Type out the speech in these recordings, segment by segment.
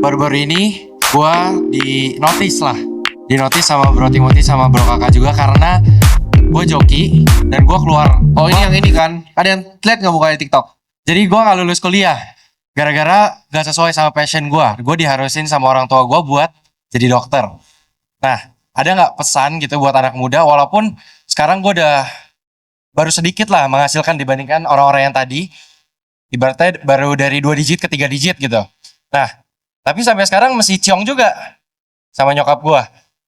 baru-baru ini gue di notice sama Bro Timothy sama Bro Kakak juga karena gue joki dan gue keluar. Oh ini yang ini kan? Ada yang lihat nggak mukanya TikTok? Jadi gue gak lulus kuliah gara-gara gak sesuai sama passion gue. Gue diharusin sama orang tua gue buat jadi dokter. Nah, ada gak pesan gitu buat anak muda walaupun sekarang gue udah baru sedikit lah menghasilkan dibandingkan orang-orang yang tadi. Ibaratnya baru dari 2 digit ke 3 digit gitu. Nah, tapi sampai sekarang masih ciong juga sama nyokap gue.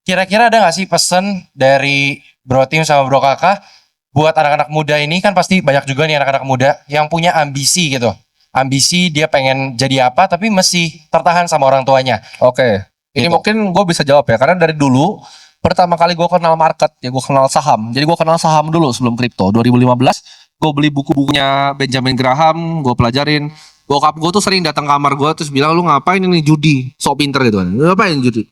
Kira-kira ada gak sih pesan dari Bro Tim sama Bro Kakak buat anak-anak muda ini? Kan pasti banyak juga nih anak-anak muda yang punya ambisi gitu. Ambisi dia pengen jadi apa tapi masih tertahan sama orang tuanya. Oke. Ini Gitu. mungkin gue bisa jawab ya, karena dari dulu pertama kali gue kenal market ya gue kenal saham. Jadi gue kenal saham dulu sebelum kripto. 2015 gue beli buku-bukunya Benjamin Graham, gue pelajarin. Bokap gue tuh sering datang kamar gue terus bilang, lu ngapain ini judi, sok pinter gitu kan. Lu ngapain judi?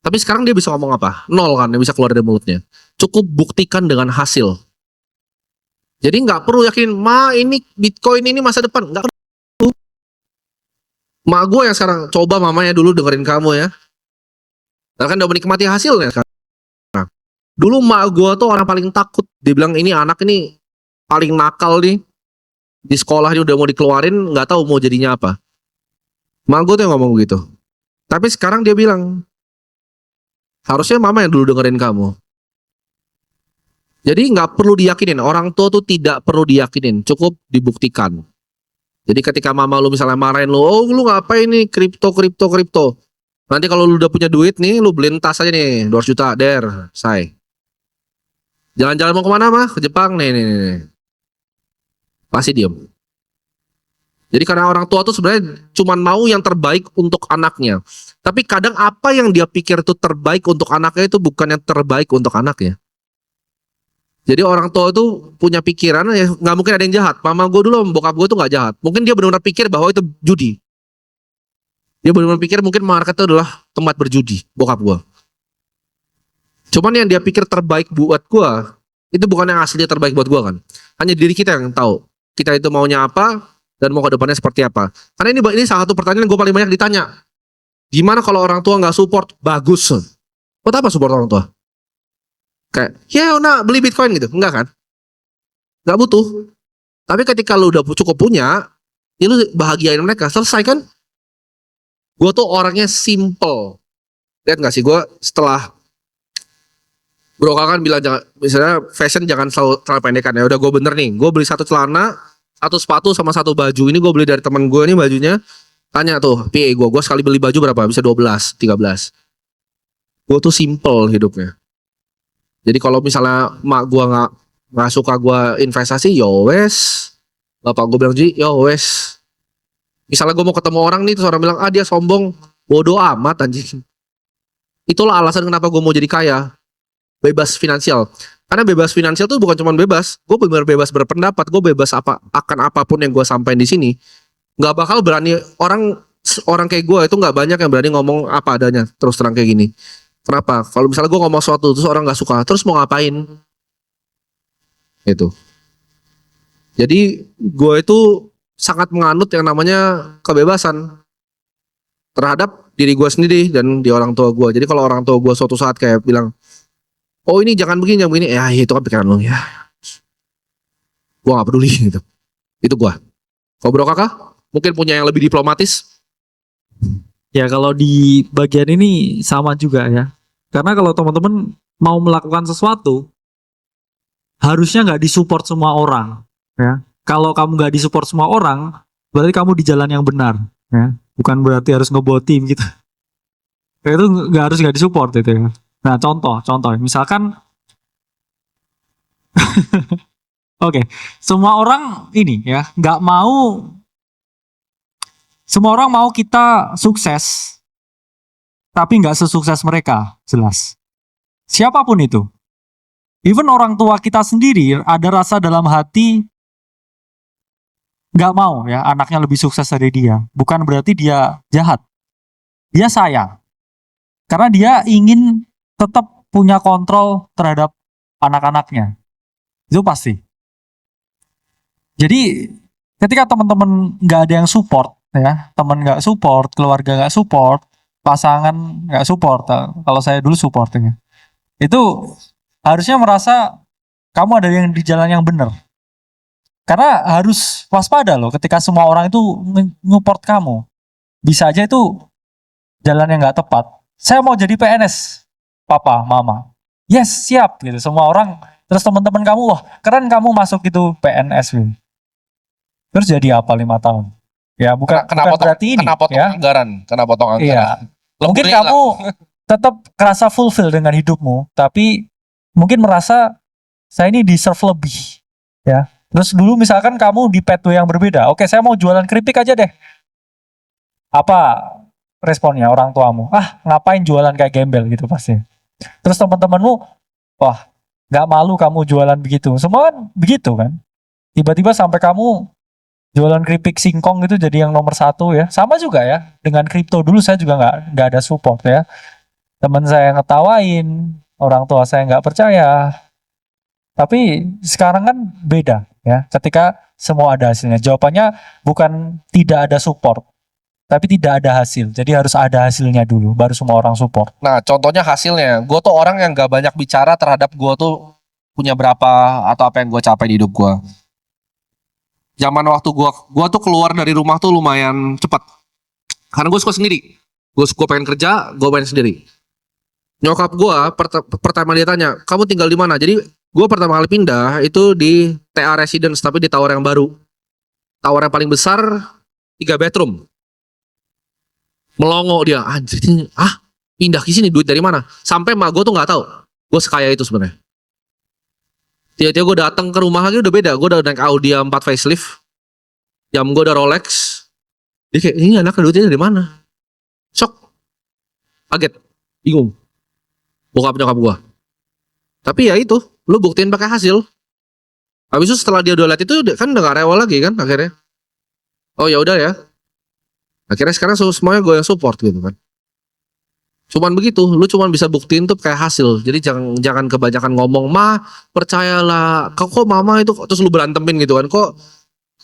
Tapi sekarang dia bisa ngomong apa? Nol kan, dia bisa keluar dari mulutnya. Cukup buktikan dengan hasil. Jadi nggak perlu yakin, ma ini Bitcoin ini masa depan. Nggak perlu. Ma gue yang sekarang, coba mamanya dulu dengerin kamu ya. Nah, kan udah menikmati hasilnya sekarang. Dulu ma gue tuh orang paling takut. Dia bilang ini anak ini paling nakal nih. Di sekolah dia udah mau dikeluarin, nggak tahu mau jadinya apa. Ma gue tuh yang ngomong gitu. Tapi sekarang dia bilang, harusnya mama yang dulu dengerin kamu. Jadi nggak perlu diyakinin. Orang tua tuh tidak perlu diyakinin. Cukup dibuktikan. Jadi ketika mama lu misalnya marahin lu, oh lu ngapain nih kripto. Nanti kalau lu udah punya duit nih, lu beliin tas aja nih, 200 juta, say. Jalan-jalan mau kemana mah? Ke Jepang nih. Pasti diem. Jadi karena orang tua tuh sebenarnya cuma mau yang terbaik untuk anaknya. Tapi kadang apa yang dia pikir itu terbaik untuk anaknya itu bukan yang terbaik untuk anaknya. Jadi orang tua itu punya pikiran ya nggak mungkin ada yang jahat. Mama gue dulu, bokap gue tuh nggak jahat. Mungkin dia benar-benar pikir bahwa itu judi. Dia benar-benar pikir mungkin market itu adalah tempat berjudi, bokap gue. Cuman yang dia pikir terbaik buat gue itu bukan yang aslinya terbaik buat gue kan. Hanya diri kita yang tahu. Kita itu maunya apa dan mau ke depannya seperti apa. Karena ini salah satu pertanyaan yang gue paling banyak ditanya. Gimana kalau orang tua nggak support? Bagus. Buat apa support orang tua? Kayak, ya nak beli Bitcoin gitu. Enggak kan? Enggak butuh. Tapi ketika lu udah cukup punya, ya lu bahagiain mereka. Selesai kan? Gue tuh orangnya simple. Lihat gak sih? Gue setelah Bro Kakak kan bilang, misalnya fashion jangan selalu celana pendekan ya. Udah gue bener nih. Gue beli satu celana, satu sepatu sama satu baju. Ini gue beli dari teman gue nih bajunya. Tanya tuh, PA gue sekali beli baju berapa? Bisa 12, 13. Gue tuh simple hidupnya. Jadi kalau misalnya mak gue nggak suka gue investasi, yo wes. Bapak gue bilang yo wes. Misalnya gue mau ketemu orang nih, terus orang bilang dia sombong, bodoh amat anjing. Itulah alasan kenapa gue mau jadi kaya, bebas finansial. Karena bebas finansial tuh bukan cuma bebas, gue benar bebas berpendapat, gue bebas akan apapun yang gue sampaikan di sini. Nggak bakal berani orang kayak gue itu nggak banyak yang berani ngomong apa adanya terus terang kayak gini. Kenapa? Kalau misalnya gue ngomong sesuatu terus orang nggak suka, terus mau ngapain? Itu. Jadi gue itu sangat menganut yang namanya kebebasan terhadap diri gue sendiri dan di orang tua gue. Jadi kalau orang tua gue suatu saat kayak bilang, oh ini jangan begini, ya itu kan pikiran lo ya. Gue nggak peduli gitu. Itu gue. Kalau Bro Kakak mungkin punya yang lebih diplomatis. Ya kalau di bagian ini sama juga ya. Karena kalau teman-teman mau melakukan sesuatu, harusnya nggak disupport semua orang. Ya. Kalau kamu nggak disupport semua orang, berarti kamu di jalan yang benar. Ya. Bukan berarti harus ngeboti gitu. Itu nggak disupport itu ya. Nah contoh, misalkan, oke, semua orang ini ya semua orang mau kita sukses, tapi nggak sesukses mereka, jelas. Siapapun itu. Even orang tua kita sendiri ada rasa dalam hati nggak mau ya anaknya lebih sukses dari dia. Bukan berarti dia jahat. Dia sayang. Karena dia ingin tetap punya kontrol terhadap anak-anaknya. Itu pasti. Jadi ketika teman-teman nggak ada yang support ya, teman nggak support, keluarga nggak support, pasangan nggak support, kalau saya dulu supportnya itu harusnya merasa kamu ada yang di jalan yang benar, karena harus waspada loh ketika semua orang itu support kamu, bisa aja itu jalan yang nggak tepat. Saya mau jadi PNS, papa mama, yes siap gitu semua orang, terus teman-teman kamu, wah keren kamu masuk itu PNS gitu. Terus jadi apa 5 tahun? Ya bukan, bukan berarti ini kena potong ya. anggaran, kena potong anggaran. Iya. Mungkin kamu tetap kerasa fulfill dengan hidupmu, tapi mungkin merasa saya ini deserve lebih, ya. Terus dulu misalkan kamu di pathway yang berbeda, oke saya mau jualan keripik aja deh. Apa responnya orang tuamu? Ah ngapain jualan kayak gembel gitu pasti. Terus teman-temanmu, wah nggak malu kamu jualan begitu. Semua kan begitu kan. Tiba-tiba sampai kamu jualan keripik singkong itu jadi yang nomor 1 ya. Sama juga ya dengan kripto, dulu saya juga nggak ada support ya. Teman saya ngetawain, orang tua saya nggak percaya. Tapi sekarang kan beda ya. Ketika semua ada hasilnya, jawabannya bukan tidak ada support, tapi tidak ada hasil. Jadi harus ada hasilnya dulu, baru semua orang support. Nah, contohnya hasilnya, gue tuh orang yang gak banyak bicara terhadap gue tuh punya berapa atau apa yang gue capai di hidup gue. Zaman waktu gue tuh keluar dari rumah tuh lumayan cepat, karena gue suka sendiri. Gue pengen kerja, gue pengen sendiri. Nyokap gue pertama dia tanya, kamu tinggal di mana? Jadi gue pertama kali pindah itu di TA Residence, tapi di tower yang baru. Tower yang paling besar, 3 bedroom. Melongo dia, anjir ini, pindah ke sini duit dari mana? Sampai emak gue tuh nggak tahu, gue sekaya itu sebenarnya. Tiba-tiba gue datang ke rumah lagi udah beda, gue udah naik Audi A4 facelift, jam gue udah Rolex. Dia kayak, ini anaknya duitnya dari mana? Shock, kaget, bingung. Bokap nyokap gue. Tapi ya itu, lu buktiin pakai hasil. Habis itu setelah dia udah lihat itu kan udah gak rewel lagi kan akhirnya. Oh ya udah ya. Akhirnya sekarang semuanya gue yang support gitu kan. Cuman begitu, lu cuman bisa buktiin tuh kayak hasil. Jadi jangan kebanyakan ngomong, "Ma, percayalah, kok mama itu," terus lu berantemin gitu kan. Kok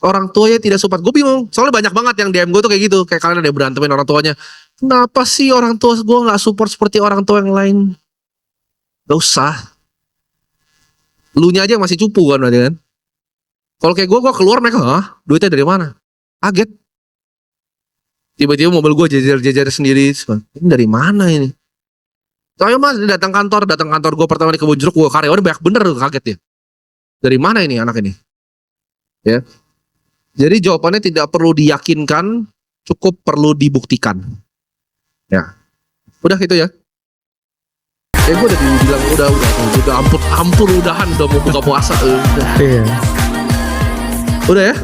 orang tuanya tidak support? Gue bingung. Soalnya banyak banget yang DM gue tuh kayak gitu, kayak kalian ada yang berantemin orang tuanya. Kenapa sih orang tua gue nggak support seperti orang tua yang lain? Gak usah. Lu nya aja yang masih cupu kan berarti kan. Kalau kayak gue keluar mereka, duitnya dari mana? Kaget. Tiba-tiba mobil gue jajar sendiri. Ini dari mana ini? Soalnya mas datang kantor gue pertama di Kebun Jeruk, gue karyawan banyak bener, kaget ya. Dari mana ini anak ini? Ya. Jadi jawabannya tidak perlu diyakinkan, cukup perlu dibuktikan. Ya. Udah gitu ya. Gue udah dibilang udah ampun udahan udah mau buka puasa. Iya. Udah ya.